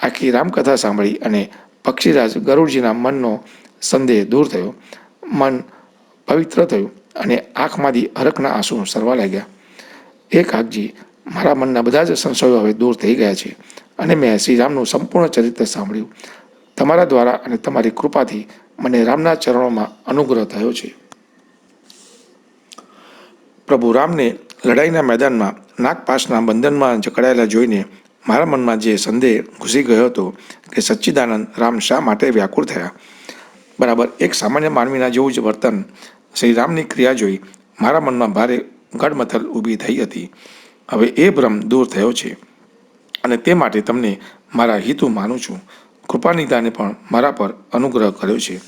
આખી રામકથા સાંભળી અને પક્ષીરાજ ગરુડજીના મનનો સંદેહ દૂર થયો. મન પવિત્ર થયું અને આંખમાંથી હરખના આંસુ સરવા લાગ્યા. એ કાગજી, મારા મનના બધા જ સંશયો હવે દૂર થઈ ગયા છે અને મેં શ્રીરામનું સંપૂર્ણ ચરિત્ર સાંભળ્યું. તમારા દ્વારા અને તમારી કૃપાથી મને રામના ચરણોમાં અનુગ્રહ થયો છે. પ્રભુ રામને લડાઈના મેદાનમાં નાગપાશના બંધનમાં જકડાયેલા જોઈને મારા મનમાં જે સંદેહ ઘૂસી ગયો હતો કે સચ્ચિદાનંદ રામ શા માટે વ્યાકુળ થયા. બરાબર એક સામાન્ય માનવીના જેવું જ વર્તન શ્રી રામની ક્રિયા જોઈ મારા મનમાં ભારે ગડમથલ ઊભી થઈ હતી. હવે એ ભ્રમ દૂર થયો છે અને તે માટે તમને મારા હિતુ માનું છું. કૃપાનિધાને પણ મારા પર અનુગ્રહ કર્યો છે.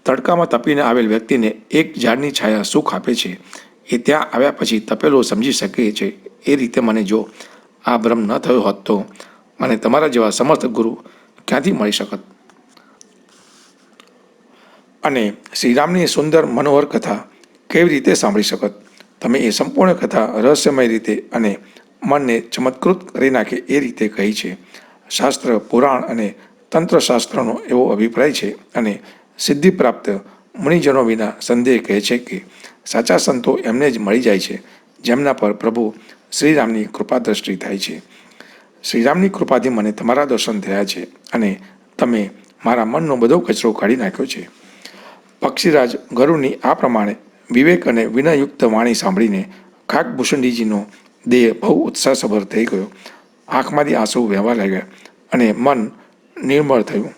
તડકામાં તપીને આવેલ વ્યક્તિને એક ઝાડની છાયા સુખ આપે છે. એ ત્યાં આવ્યા પછી તપેલો સમજી શકે છે. એ રીતે મને જો આ ભ્રમ ન થયો હોત તો મને તમારા જેવા સમર્થ ગુરુ ક્યાંથી મળી શકત. અને શ્રીરામની સુંદર મનોહર કથા કેવી રીતે સાંભળી શકત. તમે એ સંપૂર્ણ કથા રહસ્યમય રીતે અને મનને ચમત્કૃત કરી નાખે એ રીતે કહી છે. શાસ્ત્ર, પુરાણ અને તંત્રશાસ્ત્રનો એવો અભિપ્રાય છે અને સિદ્ધિ પ્રાપ્ત મુનિજનો વિના સંદેહ કહે છે કે સાચા સંતો એમને જ મળી જાય છે જેમના પર પ્રભુ શ્રીરામની કૃપા દ્રષ્ટિ થાય છે. શ્રીરામની કૃપાથી મને તમારા દર્શન થયા છે અને તમે મારા મનનો બધો કચરો કાઢી નાખ્યો છે. પક્ષીરાજ ગરુડની આ પ્રમાણે વિવેક અને વિનયયુક્ત વાણી સાંભળીને કાગભૂષણજીનો દેહ બહુ ઉત્સાહસભર થઈ ગયો. આંખમાંથી આંસુ વહેવા લાગ્યા અને મન નિર્મળ થયું.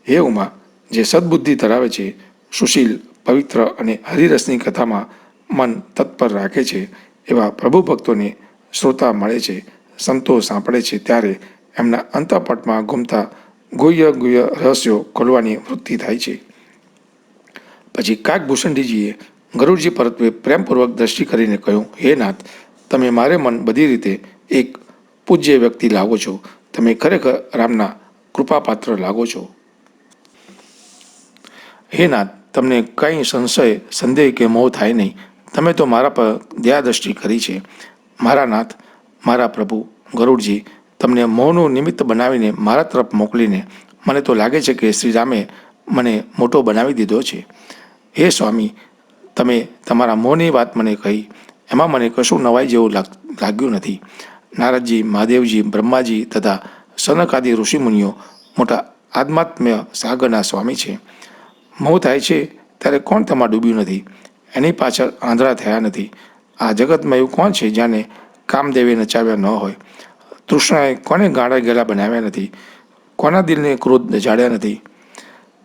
હે ઉમા, જે સદબુદ્ધિ ધરાવે છે, સુશીલ, પવિત્ર અને હરિરસની કથામાં મન તત્પર રાખે છે એવા પ્રભુ ભક્તોને શ્રોતા મળે છે, સંતો સાંભળે છે ત્યારે એમના અંતઃપટમાં ઘૂમતા ગુહ્ય રહસ્યો ખોલવાની વૃત્તિ થાય છે. પછી કાગભૂષણજીએ ગરુડજી પરત્વે પ્રેમપૂર્વક દ્રષ્ટિ કરીને કહ્યું, હે નાથ, તમે મારે મન બધી રીતે એક પૂજ્ય વ્યક્તિ લાગો છો. તમે ખરેખર રામના કૃપાપાત્ર લાગો છો. હે નાથ, તમને કંઈ સંશય, સંદેહ કે મોહ થાય નહીં. તમે તો મારા પર દયાદ્રષ્ટિ કરી છે. મારા નાથ, મારા પ્રભુ ગરુડજી તમને મોહનું નિમિત્ત બનાવીને મારા તરફ મોકલીને મને તો લાગે છે કે શ્રીરામે મને મોટો બનાવી દીધો છે. હે સ્વામી, તમે તમારા મોહની વાત મને કહી, એમાં મને કશું નવાઈ જેવું લાગ્યું નથી. નારદજી, મહાદેવજી, બ્રહ્માજી તથા સનકાદી ઋષિમુનિઓ મોટા આધ્યાત્મ્ય સાગરના સ્વામી છે. મોહ થાય છે ત્યારે કોણ તેમાં ડૂબ્યું નથી? એની પાછળ આંધળા થયા નથી? આ જગતમાં એવું કોણ છે જાને કામદેવે નચાવ્યા ન હોય? તૃષ્ણાએ કોને ગાળા ગેલા બનાવ્યા નથી? કોના દિલને ક્રોધ જાડ્યા નથી?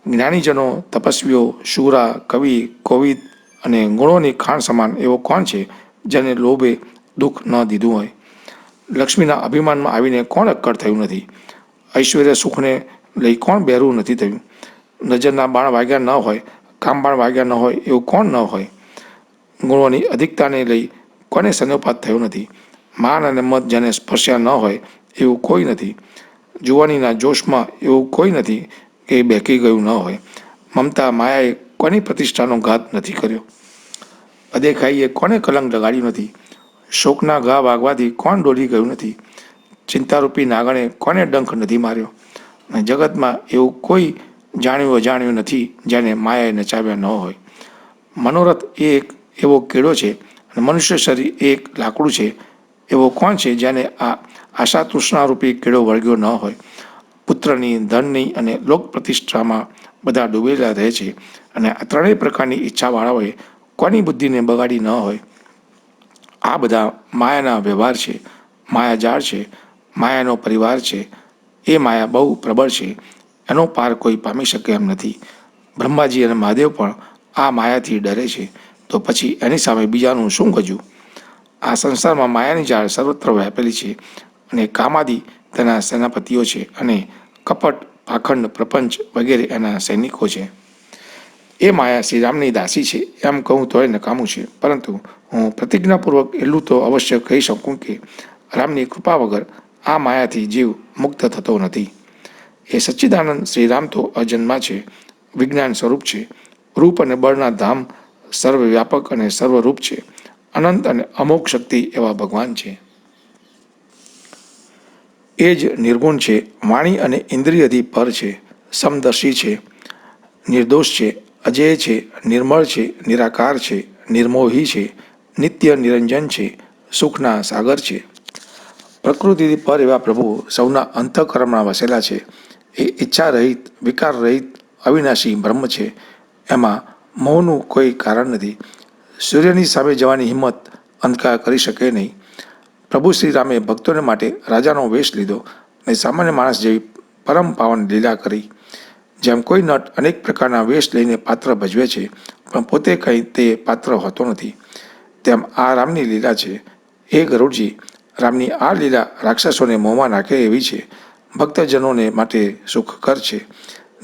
જ્ઞાનીજનો, તપસ્વીઓ, શૂરા, કવિ, કોવિદ અને ગુણોની ખાણ સમાન એવો કોણ છે જેને લોભે દુઃખ ન દીધું હોય? લક્ષ્મીના અભિમાનમાં આવીને કોણ અક્કડ થયું નથી? ઐશ્વર્ય સુખને લઈ કોણ બહેરું નથી થયું? નજરના બાણ વાગ્યા ન હોય, કામ બાણ વાગ્યા ન હોય એવું કોણ ન હોય? ગુણોની અધિકતાને લઈ કોને સન્યોપાત થયો નથી? માન અને મત જેને સ્પર્શ્યા ન હોય એવું કોઈ નથી. જુવાનીના જોશમાં એવું કોઈ નથી કે બહેકી ગયું ન હોય. મમતા માયાએ કોની પ્રતિષ્ઠાનો ઘાત નથી કર્યો? અદેખાઈએ કોને કલંક લગાડ્યું નથી? શોકના ઘા વાગવાથી કોણ ડોલી ગયું નથી? ચિંતારૂપી નાગણે કોને ડંખ નથી માર્યો? અને જગતમાં એવું કોઈ જાણ્યું અજાણ્યું નથી જેને માયાએ નચાવ્યા ન હોય. મનોરથ એ એક એવો કેળો છે અને મનુષ્ય શરીર એ એક લાકડું છે એવો કોણ છે જેને આ આશા તૃષ્ણારૂપી કેળો વળગ્યો ન હોય? પુત્રની, ધનની અને લોક પ્રતિષ્ઠામાં બધા ડૂબેલા રહે છે અને આ ત્રણેય પ્રકારની ઈચ્છાવાળાઓએ કોની બુદ્ધિને બગાડી ન હોય? આ બધા માયાના વ્યવહાર છે, માયાજાળ છે, માયાનો પરિવાર છે. એ માયા બહુ પ્રબળ છે, એનો પાર કોઈ પામી શકે એમ નથી. બ્રહ્માજી અને મહાદેવ પણ આ માયાથી ડરે છે, તો પછી એની સામે બીજાનું શું ગજું? આ સંસારમાં માયાની જાળ સર્વત્ર વ્યાપેલી છે અને કામાદિ તેના સેનાપતિઓ છે અને કપટ, પાખંડ, પ્રપંચ વગેરે એના સૈનિકો છે. એ માયા શ્રીરામની દાસી છે એમ કહું તોય નકામું છે, પરંતુ હું પ્રતિજ્ઞાપૂર્વક એટલું તો અવશ્ય કહી શકું કે રામની કૃપા વગર આ માયાથી જીવ મુક્ત થતો નથી. એ સચ્ચિદાનંદ શ્રીરામ તો અજન્મા છે, વિજ્ઞાન સ્વરૂપ છે, રૂપ અને બળના ધામ, સર્વવ્યાપક અને સર્વરૂપ છે, અનંત અને અમોઘ શક્તિ એવા ભગવાન છે. એ જ નિર્ગુણ છે, વાણી અને ઇન્દ્રિયથી પર છે, સમદર્શી છે, નિર્દોષ છે, અજેય છે, નિર્મળ છે, નિરાકાર છે, નિર્મોહી છે, નિત્ય નિરંજન છે, સુખના સાગર છે. પ્રકૃતિથી પર એવા પ્રભુ સૌના અંતઃકરણમાં વસેલા છે. એ ઈચ્છા રહિત, વિકાર રહિત, અવિનાશી બ્રહ્મ છે. એમાં મોહનું કોઈ કારણ નથી. સૂર્યની સામે જવાની હિંમત અંધકાર કરી શકે નહીં. પ્રભુ શ્રીરામે ભક્તોને માટે રાજાનો વેશ લીધો અને સામાન્ય માણસ જેવી પરમ પાવન લીલા કરી. જેમ કોઈ નટ અનેક પ્રકારના વેશ લઈને પાત્ર ભજવે છે પણ પોતે કંઈ તે પાત્ર હોતો નથી, તેમ આ રામની લીલા છે. એ ગરુડજી, રામની આ લીલા રાક્ષસોને મોંમાં નાખે એવી છે, ભક્તજનોને માટે સુખકર છે.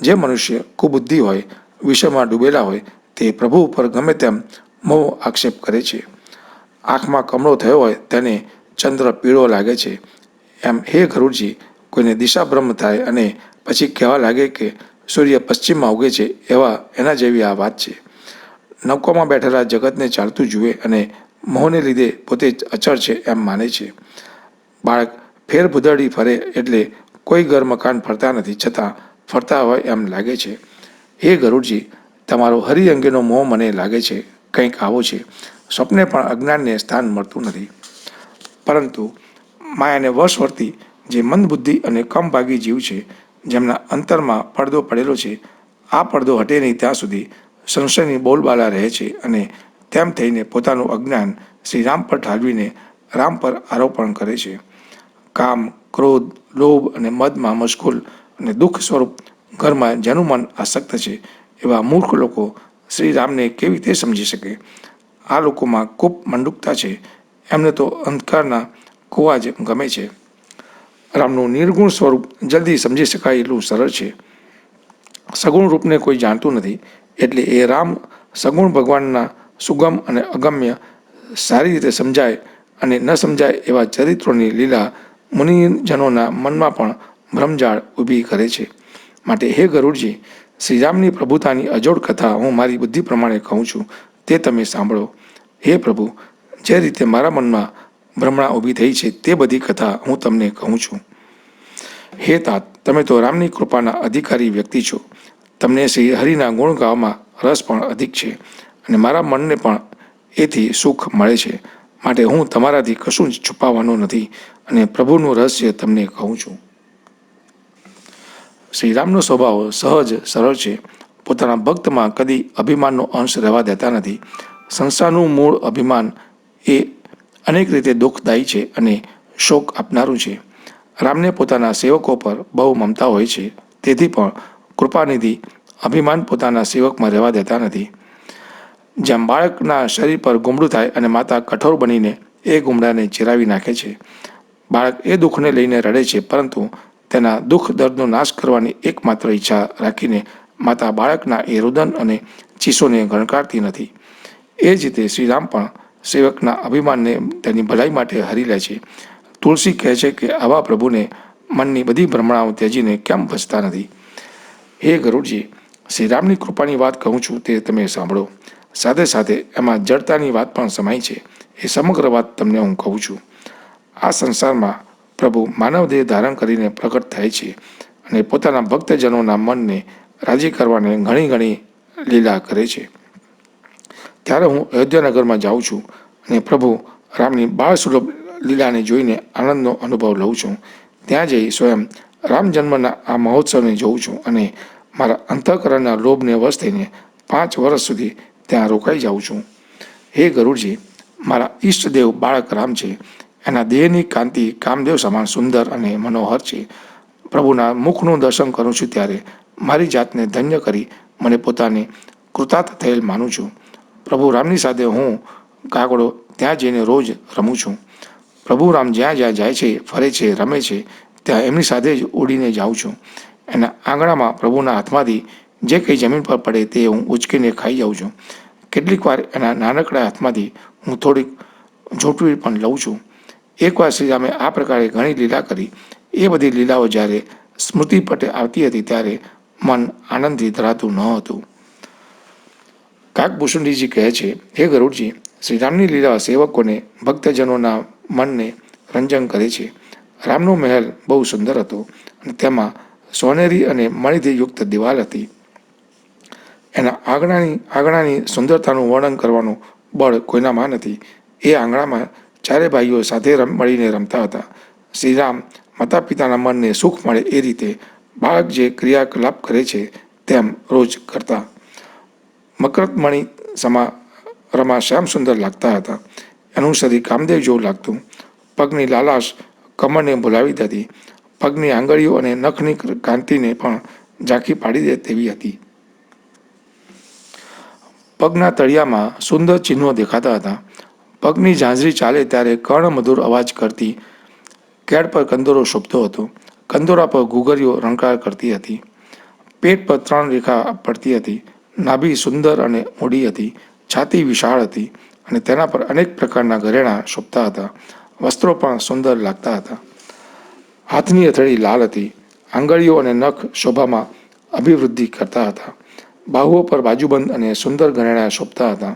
જે મનુષ્ય કુબુદ્ધિ હોય, વિષયમાં ડૂબેલા હોય, તે પ્રભુ ઉપર ગમે તેમ મોહ આક્ષેપ કરે છે. આંખમાં કમળો થયો હોય તેને ચંદ્ર પીળો લાગે છે. એમ હે ગરુડજી, કોઈને દિશાભ્રમ થાય અને પછી કહેવા લાગે કે સૂર્ય પશ્ચિમમાં ઉગે છે, એના જેવી આ વાત છે. નૌકામાં બેઠેલા જગતને ચાલતું જુએ અને મોહને લીધે પોતે અચળ છે એમ માને છે. બાળક ફેર ભૂદડી ફરે એટલે કોઈ ઘર મકાન ફરતા નથી, છતાં ફરતા હોય એમ લાગે છે. હે ગરુડજી, તમારો હરિ અંગેનો મોહ મને લાગે છે કંઈક આવો છે. સ્વપ્ને પણ અજ્ઞાનને સ્થાન મળતું નથી. પરંતુ માયાને વશ વર્તી જે મંદબુદ્ધિ અને કમભાગી જીવ છે, જેમના અંતરમાં પડદો પડેલો છે, આ પડદો હટે નહીં ત્યાં સુધી સંશયની બોલબાલા રહે છે અને તેમ થઈને પોતાનું અજ્ઞાન શ્રીરામ પર ઠાલવીને રામ પર આરોપણ કરે છે. કામ, ક્રોધ, લોભ અને મદમાં મશગુલ અને દુઃખ સ્વરૂપ ઘરમાં જેનું મન આસક્ત છે એવા મૂર્ખ લોકો શ્રીરામને કેવી રીતે સમજી શકે? આ લોકોમાં કૂપ મંડુકતા છે. એમને તો અંધકારના કૂવા જ ગમે છે. રામનું નિર્ગુણ સ્વરૂપ જલ્દી સમજી શકાય એટલું સરળ છે. સગુણ રૂપને કોઈ જાણતું નથી, એટલે એ રામ સગુણ ભગવાનના સુગમ અને અગમ્ય, સારી રીતે સમજાય અને ન સમજાય એવા ચરિત્રોની લીલા મુનિજનોના મનમાં પણ ભ્રમજાળ ઊભી કરે છે. માટે હે ગરુડજી, શ્રીરામની પ્રભુતાની અજોડ કથા હું મારી બુદ્ધિ પ્રમાણે કહું છું, તે તમે સાંભળો. હે પ્રભુ, જે રીતે મારા મનમાં ભ્રમણા ઊભી થઈ છે તે બધી કથા હું તમને કહું છું. હે તાત, તમે તો રામની કૃપાના અધિકારી વ્યક્તિ છો. તમને શ્રી હરિના ગુણ ગાવામાં રસ પણ અધિક છે અને મારા મનને પણ એથી સુખ મળે છે. માટે હું તમારાથી કશું જ છુપાવવાનો નથી અને પ્રભુનું રહસ્ય તમને કહું છું. શ્રીરામનો સ્વભાવ સહજ સરળ છે. પોતાના ભક્તમાં કદી અભિમાનનો અંશ રહેવા દેતા નથી. સંસારનું મૂળ અભિમાન એ અનેક રીતે દુઃખદાયી છે અને શોક આપનારું છે. રામને પોતાના સેવકો પર બહુ મમતા હોય છે, તેથી પણ કૃપાનિધિ અભિમાન પોતાના સેવકમાં રહેવા દેતા નથી. જેમ બાળકના શરીર પર ગુમડું થાય અને માતા કઠોર બનીને એ ગુમડાને ચીરાવી નાખે છે. બાળક એ દુઃખને લઈને રડે છે, પરંતુ તેના દુઃખ દર્દનો નાશ કરવાની એકમાત્ર ઈચ્છા રાખીને માતા બાળકના એ રુદન અને ચીસોને ગણકારતી નથી. એ જ રીતે શ્રીરામ પણ સેવકના અભિમાનને તેની ભલાઈ માટે હરી લે છે. તુલસી કહે છે કે આવા પ્રભુને મનની બધી ભ્રમણાઓ ત્યજીને કેમ ભજતા નથી. હે ગરુડજી, શ્રીરામની કૃપાની વાત કહું છું તે તમે સાંભળો. સાથે સાથે એમાં જડતાની વાત પણ સમાય છે. એ સમગ્ર વાત તમને હું કહું છું. આ સંસારમાં પ્રભુ માનવદેહ ધારણ કરીને પ્રગટ થાય છે અને પોતાના ભક્તજનોના મનને રાજી કરવાને ઘણી ઘણી લીલા કરે છે. ત્યારે હું અયોધ્યાનગરમાં જાઉં છું અને પ્રભુ રામની બાળસુલભ લીલાને જોઈને આનંદનો અનુભવ લઉં છું. ત્યાં જઈ સ્વયં રામ જન્મના આ મહોત્સવને જોઉં છું અને મારા અંતઃકરણના લોભને વશ થઈને 5 વર્ષ સુધી ત્યાં રોકાઈ જાઉં છું. હે ગરુડજી, મારા ઈષ્ટદેવ બાળક રામ છે. એના દેહની કાંતિ કામદેવ સમાન સુંદર અને મનોહર છે. પ્રભુના મુખનું દર્શન કરું છું ત્યારે મારી જાતને ધન્ય કરી મને પોતાને કૃતાર્થ થયેલ માનું છું. પ્રભુ રામની સાથે હું કાગડો ત્યાં જઈને રોજ રમું છું. પ્રભુ રામ જ્યાં જ્યાં જાય છે, ફરે છે, રમે છે, ત્યાં એમની સાથે જ ઉડીને જાઉં છું. એના આંગણામાં પ્રભુના હાથમાંથી જે કંઈ જમીન પર પડે તે હું ઉચકીને ખાઈ જાઉં છું. કેટલીક વાર એના નાનકડા હાથમાંથી હું થોડીક ઝૂંટવી પણ લઉં છું. એકવાર શ્રીરામે આ પ્રકારે ઘણી લીલા કરી. એ બધી લીલાઓ જ્યારે સ્મૃતિ પટે આવતી હતી ત્યારે મન આનંદથી ધરાતું ન હતું. કાકભૂષણજીજી કહે છે, હે ગરુડજી, શ્રીરામની લીલા સેવકોને ભક્તજનોના મનને રંજન કરે છે. રામનો મહેલ બહુ સુંદર હતો અને તેમાં સોનેરી અને મણિથી યુક્ત દિવાલ હતી. એના આંગણાની સુંદરતાનું વર્ણન કરવાનું બળ કોઈનામાં નથી. એ આંગણામાં ચારે ભાઈઓ સાથે મળીને રમતા હતા. શ્રીરામ માતા પિતાના મનને સુખ મળે એ રીતે બાળક જે ક્રિયાકલાપ કરે છે તેમ રોજ કરતા. મકરતમણી સમા રમા શ્યામ સુંદર લાગતા હતા. એનું શરીર કામદેવ જેવું લાગતું. પગની લાલાશ કમરને ભૂલાવી દેતી. પગની આંગળીઓ અને નખની કાંતિને પણ ઝાંખી પાડી દે તેવી હતી. પગના તળિયામાં સુંદર ચિહ્નો દેખાતા હતા. પગની ઝાંઝરી ચાલે ત્યારે કર્ણમધુર અવાજ કરતી. કેડ પર કંદોરો શોભતો હતો. કંદોરા પર ઘૂઘરીઓ રણકાર કરતી હતી. પેટ પર 3 રેખા પડતી હતી. નાભી સુંદર અને ઊંડી હતી. છાતી વિશાળ હતી અને તેના પર અનેક પ્રકારના ઘરેણાં શોભતા હતા. વસ્ત્રો પણ સુંદર લાગતા હતા. હાથની હથેળી લાલ હતી. આંગળીઓ અને નખ શોભામાં અભિવૃદ્ધિ કરતા હતા. બાહુઓ પર બાજુબંધ અને સુંદર ઘરેણાં શોભતા હતા.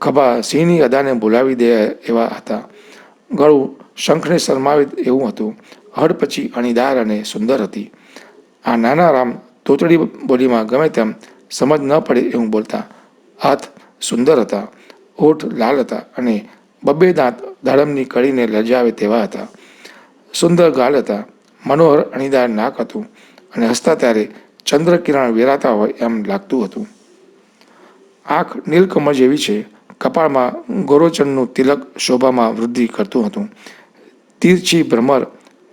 ખભા સિંહની અદાને ભૂલાવી દે એવા હતા. ગળું શંખને શરમાવે એવું હતું. હડપચી અણીદાર અને સુંદર હતી. આ નાના રામ તોતડી બોલીમાં ગમે તેમ સમજ ન પડે એવું બોલતા. હાથ સુંદર હતા. હોઠ લાલ હતા અને 2 દાંત દાડમની કળીને લજાવે તેવા હતા. સુંદર ગાલ હતા. મનોહર અણીદાર નાક હતું અને હસતા ત્યારે ચંદ્રકિરણ વેરાતા હોય એમ લાગતું હતું. આંખ નીલકમળ જેવી છે. કપાળમાં ગોરોચનનું તિલક શોભામાં વૃદ્ધિ કરતું હતું. તિરછી ભ્રમર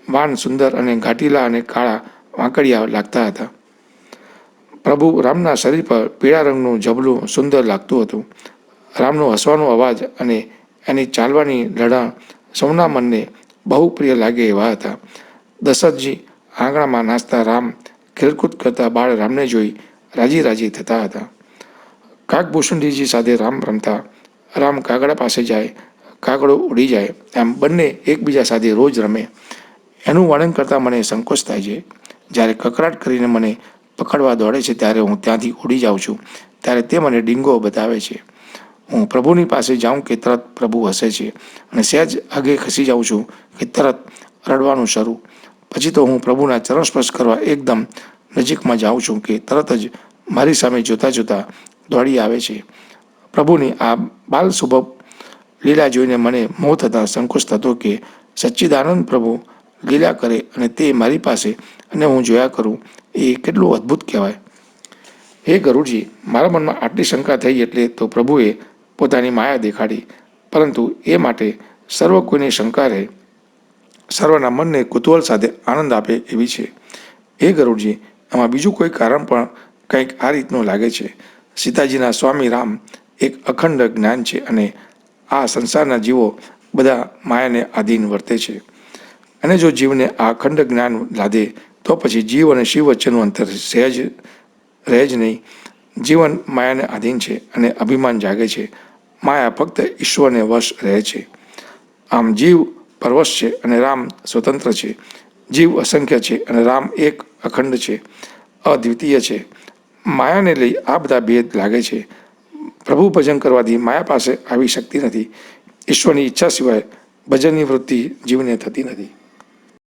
વાન સુંદર અને ઘાટીલા અને કાળા વાંકડિયા લાગતા હતા. પ્રભુ રામના શરીર પર પીળા રંગનું જબલું સુંદર લાગતું હતું. રામનો હસવાનો અવાજ અને એની ચાલવાની લઢણ સૌના મનને બહુ પ્રિય લાગે એવા હતા. દશરથજી આંગણામાં નાચતા રામ ખેલકૂદ કરતા બાળ રામને જોઈ રાજી રાજી થતા હતા. કાગભૂષણજીજી સાથે રામ રમતા. રામ કાગડા પાસે જાય, કાગડો ઉડી જાય, એમ બંને એકબીજા સાથે રોજ રમે. એનું વર્ણન કરતાં મને સંકોચ થાય છે. જ્યારે કકળાટ કરીને મને પકડવા દોડે છે ત્યારે હું ત્યાંથી ઉડી જાઉં છું. ત્યારે તે મને ડીંગો બતાવે છે. હું પ્રભુની પાસે જાઉં કે તરત પ્રભુ હસે છે, અને સહેજ આગે ખસી જાઉં છું કે તરત રડવાનું શરૂ. પછી તો હું પ્રભુના ચરણ સ્પર્શ કરવા એકદમ નજીકમાં જાઉં છું કે તરત જ મારી સામે જોતાં જોતાં દોડી આવે છે. પ્રભુની આ બાલ સુભગ લીલા જોઈને મને મોહ થતાં સંકોચ થતો કે સચ્ચિદાનંદ પ્રભુ લીલા કરે અને તે મારી પાસે અને હું જોયા કરું, એ કેટલું અદ્ભુત કહેવાય. હે ગરુડજી, મારા મનમાં આટલી શંકા થઈ એટલે તો પ્રભુએ પોતાની માયા દેખાડી, પરંતુ એ માટે સર્વ કોઈને શંકા રહે, સર્વના મનને કુતૂહલ સાથે આનંદ આપે એવી છે. હે ગરુડજી, આમાં બીજું કોઈ કારણ પણ કંઈક આ રીતનું લાગે છે. સીતાજીના સ્વામી રામ એક અખંડ જ્ઞાન છે અને આ સંસારના જીવો બધા માયાને આધીન વર્તે છે. અને જો જીવને આ અખંડ જ્ઞાન લાદે તો પછી જીવ અને શિવ વચ્ચેનું અંતર સહેજ રહે જ નહીં. જીવન માયાને આધીન છે અને અભિમાન જાગે છે. માયા ફક્ત ઈશ્વરને વશ રહે છે. આમ જીવ પરવશ છે અને રામ સ્વતંત્ર છે. જીવ અસંખ્ય છે અને રામ એક અખંડ છે, અદ્વિતીય છે. માયાને લઈ આ બધા ભેદ લાગે છે. પ્રભુ ભજન કરવાથી માયા પાસે આવી શક્તિ નથી. ઈશ્વરની ઈચ્છા સિવાય ભજનની વૃત્તિ જીવને થતી નથી.